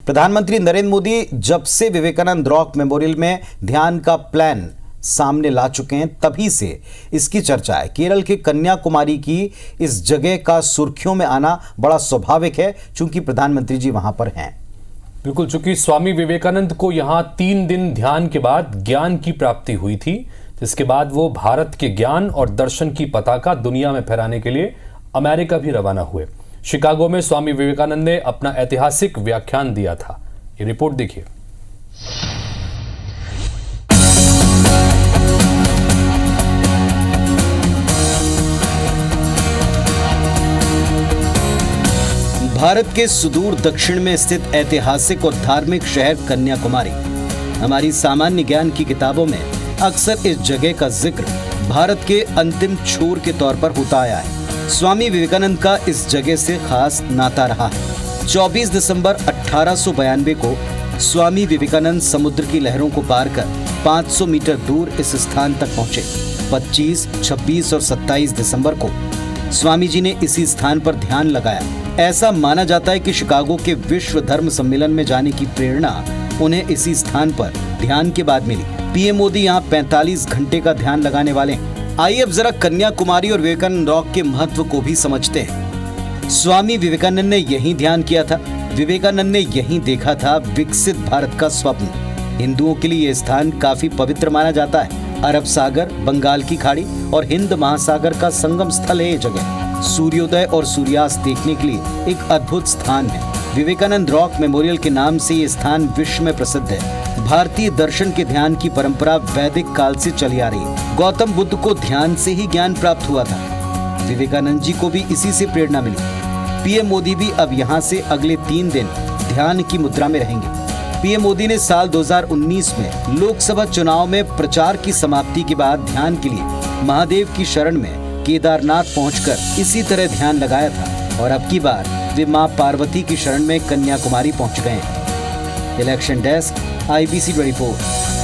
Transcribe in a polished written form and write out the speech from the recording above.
प्रधानमंत्री नरेंद्र मोदी जब से विवेकानंद रॉक मेमोरियल में ध्यान का प्लान सामने ला चुके हैं, तभी से इसकी चर्चा है। केरल के कन्याकुमारी की इस जगह का सुर्खियों में आना बड़ा स्वाभाविक है, चूंकि प्रधानमंत्री जी वहां पर हैं। बिल्कुल, चूंकि स्वामी विवेकानंद को यहाँ 3 दिन ध्यान के बाद ज्ञान की प्राप्ति हुई थी, जिसके बाद वो भारत के ज्ञान और दर्शन की पताका दुनिया में फहराने के लिए अमेरिका भी रवाना हुए। शिकागो में स्वामी विवेकानंद ने अपना ऐतिहासिक व्याख्यान दिया था। ये रिपोर्ट देखिए। भारत के सुदूर दक्षिण में स्थित ऐतिहासिक और धार्मिक शहर कन्याकुमारी। हमारी सामान्य ज्ञान की किताबों में अक्सर इस जगह का जिक्र भारत के अंतिम छोर के तौर पर होता आया है। स्वामी विवेकानंद का इस जगह से खास नाता रहा है। 24 दिसंबर 1892 को स्वामी विवेकानंद समुद्र की लहरों को पार कर 500 मीटर दूर इस स्थान तक पहुंचे। 25, 26 और 27 दिसंबर को स्वामी जी ने इसी स्थान पर ध्यान लगाया। ऐसा माना जाता है कि शिकागो के विश्व धर्म सम्मेलन में जाने की प्रेरणा उन्हें इसी स्थान पर ध्यान के बाद मिली। पीएम मोदी यहाँ 45 घंटे का ध्यान लगाने वाले हैं। आइए अब जरा कन्याकुमारी और विवेकानंद रॉक के महत्व को भी समझते हैं। स्वामी विवेकानंद ने यहीं ध्यान किया था। विवेकानंद ने यहीं देखा था विकसित भारत का स्वप्न। हिंदुओं के लिए यह स्थान काफी पवित्र माना जाता है। अरब सागर, बंगाल की खाड़ी और हिंद महासागर का संगम स्थल है ये जगह। सूर्योदय और सूर्यास्त देखने के लिए एक अद्भुत स्थान है। विवेकानंद रॉक मेमोरियल के नाम से ये स्थान विश्व में प्रसिद्ध है। भारतीय दर्शन के ध्यान की परंपरा वैदिक काल से चली आ रही है। गौतम बुद्ध को ध्यान से ही ज्ञान प्राप्त हुआ था। विवेकानंद जी को भी इसी से प्रेरणा मिली। पीएम मोदी भी अब यहाँ से अगले 3 दिन ध्यान की मुद्रा में रहेंगे। पीएम मोदी ने साल 2019 में लोकसभा चुनाव में प्रचार की समाप्ति के बाद ध्यान के लिए महादेव की शरण में केदारनाथ पहुंचकर इसी तरह ध्यान लगाया था और अब की बार वे मां पार्वती की शरण में कन्याकुमारी पहुंच गए हैं। Election desk, IBC 24।